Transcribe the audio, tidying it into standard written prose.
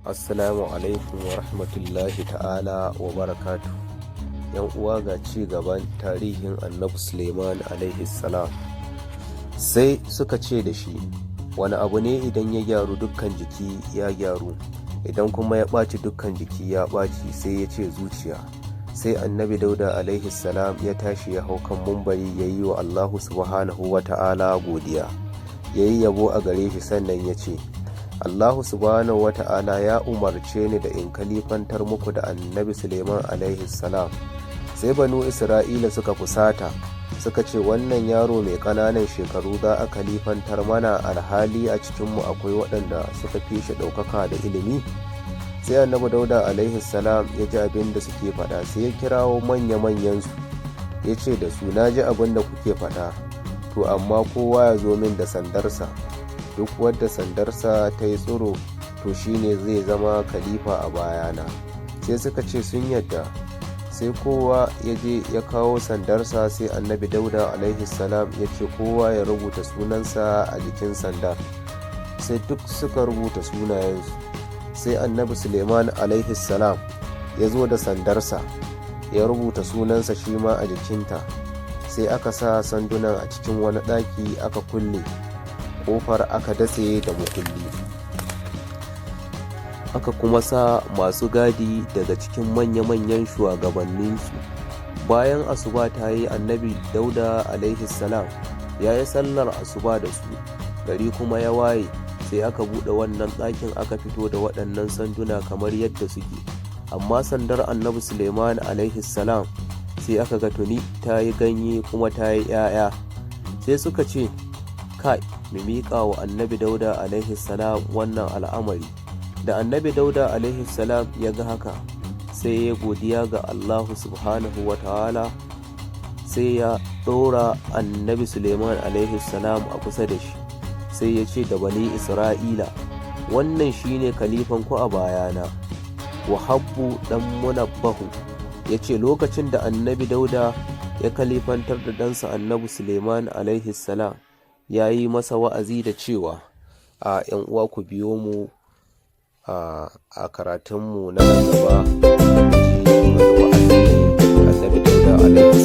Assalamu alaikum wa rahmatullahi ta'ala wa barakatu. Yan uwa ga ci gaban tarihin annabi Sulaiman alaihi salam. Sai suka ce da shi, wani abu ne idan ya gyaru dukkan jiki ya gyaru, idan kuma ya ɓaci dukkan jiki ya ɓaci, sai ya ce zuciya. Sai annabi Dauda alaihi salam ya tashi ya hau kan mumbari ya yi wa Allahu subhanahu wa ta'ala godiya, ya yi yabo a gare shi, sannan ya ce, Allahu subhanahu wa ta'ala ya umarce ni da in kalifantar muku da annabi Sulaiman alaihi salam. Sai banu Isra'ila suka fusata, suka ce, wannan yaro mai ƙananan shekaru za a kalifantar mana, alhali a cikinmu akwai waɗanda suka fi shi ɗaukaka da ilimi. Sai annabi Dauda alaihi salam ya ji abin da suke faɗa, sai ya kirawo manya-manyansu ya ce da su, na ji abin da kuke faɗa, to amma kowa ya zo min da sandarsa, duk wadda sandarsa ta yi tsiro to shine zai zama khalifa a bayana. Sai suka ce sun yadda. Sai kowa ya je ya kawo sandarsa, sai annabi Dauda alaihi salam ya ce kowa ya rubuta sunansa a jikin sandar. Sai duk suka rubuta sunayensu. Sai annabi Sulaiman alaihi salam ya zo da sandarsa ya rubuta sunansa shi ma a jikinta. Sai aka sa sandunan a cikin wani ɗaki aka kulle, kofar aka datse da mukulli, aka kuma sa masu gadi daga cikin manya-manyan shugabanninsu. Bayan asuba ta yi, annabi Dauda alaihi salam ya yi sallar asuba da su, gari kuma ya waye. Sai aka buɗe wannan ɗakin aka fito da waɗannan sanduna kamar yadda suke, amma sandar annabi Sulaiman alaihi salam sai aka ga tuni ta yi ganye kuma ta yi 'ya'ya. Sai suka ce, kai, mu miƙa wa annabi Dauda alaihi salam wannan al'amari. Da annabi Dauda alaihi salam ya ga haka, sai ya godiya ga Allahu subhanahu wa ta'ala, sai ya ɗora annabi Sulaiman alaihi salam a kusa da shi, sai ya ce da bani Isra'ila, wannan shine kalifan ku a bayana. Wahabbu dan Munabbahu ya ce lokacin da annabi Dauda ya kalifantar da ɗansa annabi Sulaiman alaihi salam, ya yi masa wa'azi da cewa, a ‘yan uwa ku biyo mu a karatunmu na gaba, wa'azi annabi Dauda alaihi